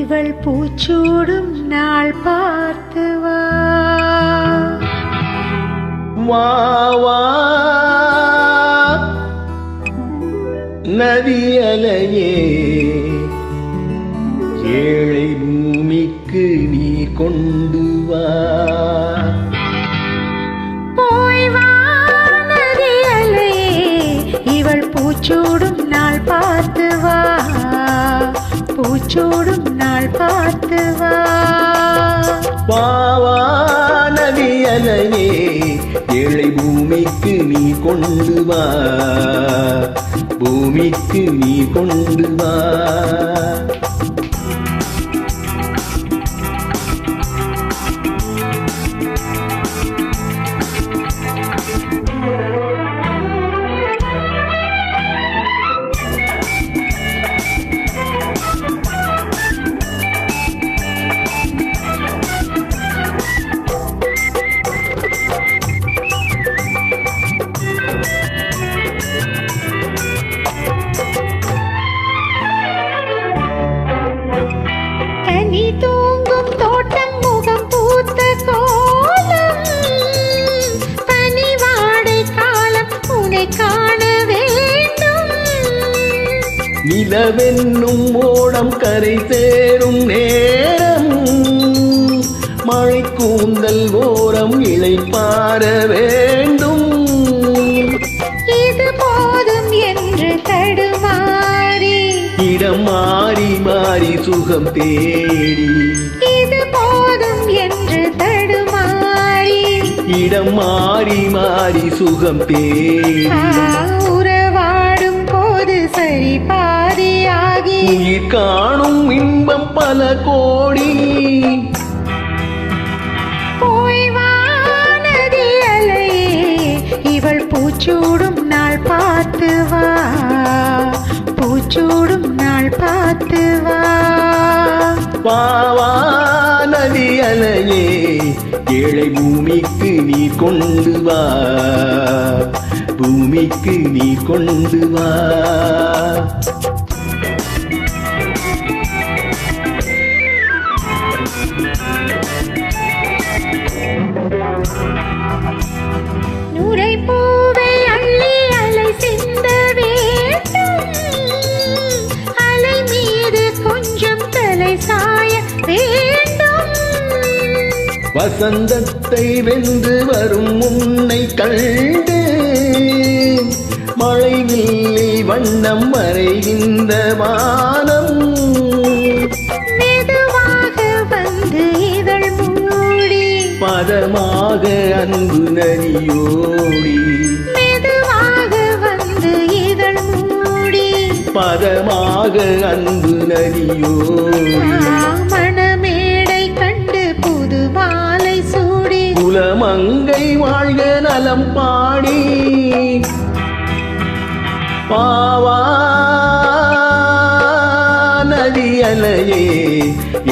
இவள் பூச்சூடும் நாள் பார்த்து வா வா வா நதி அலையே ஏழை பூமிக்கு நீ கொண்டு வா போய் வா நதி அலையே இவள் பூச்சூடும் நாள் பார்த்து வா பூச்சூடும் நாள் பார்த்து வா வா வா நதி அலையே ஏழை பூமிக்கு நீ கொண்டு வா பூமிக்கு நீ கொண்டு வா கனி தூங்கும் தோட்டம் முகம் பூத்த கோலம் பனிவாடை காலம் உன்னை காண வேண்டும் நிலவென்னும் ஓடம் கரை சேரும் நேரம் மழை கூந்தல் ஓரம் இளைப்பாற வேண்டும் இது போதும் என்று தடுமாறி இடம் மாறி மாறி சுகம் தேடி இது போதும் என்று தடுமாறி இடம் மாறி மாறி சுகம் தேடி உறவாடும் போது சரி பாதியாகி உயிர் காணும் இன்பம் பல கோடி போய் வா நதி அலையே இவள் பூச்சூடும் நாள் பார்த்து வா பூச்சூடும் நாள் பார்த்து வா வா வா நதி அலையே ஏழை பூமிக்கு நீ கொண்டு வா பூமிக்கு நீ கொண்டு வா நுரை பூவை அள்ளி அலை சிந்த வேண்டும் அலை மீது கொஞ்சம் தலை சாய வேண்டும் வசந்தத்தை வென்று வரும் உன்னை கண்டு மழை வில்லில் வண்ணம் மறைகின்ற வானம் மெதுவாக வந்து இதழ் மூடி பதமாக அன்பு நதியோடி மெதுவாக வந்து இதழ் மூடி பதமாக அன்பு நதியோடி மணமேடை கண்டு புது மாலை சூடி குலமங்கை வாழ்க நலம் பாடி பாவா நதி அலையே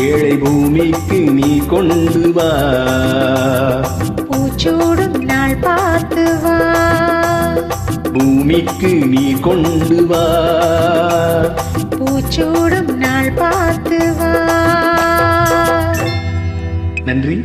ஏழை பூமிக்கு நீ கொண்டு வா பூச்சூடும் நாள் பார்த்து வா பூமிக்கு நீ கொண்டு வா பூச்சூடும் நாள் பார்த்து வா நன்றி.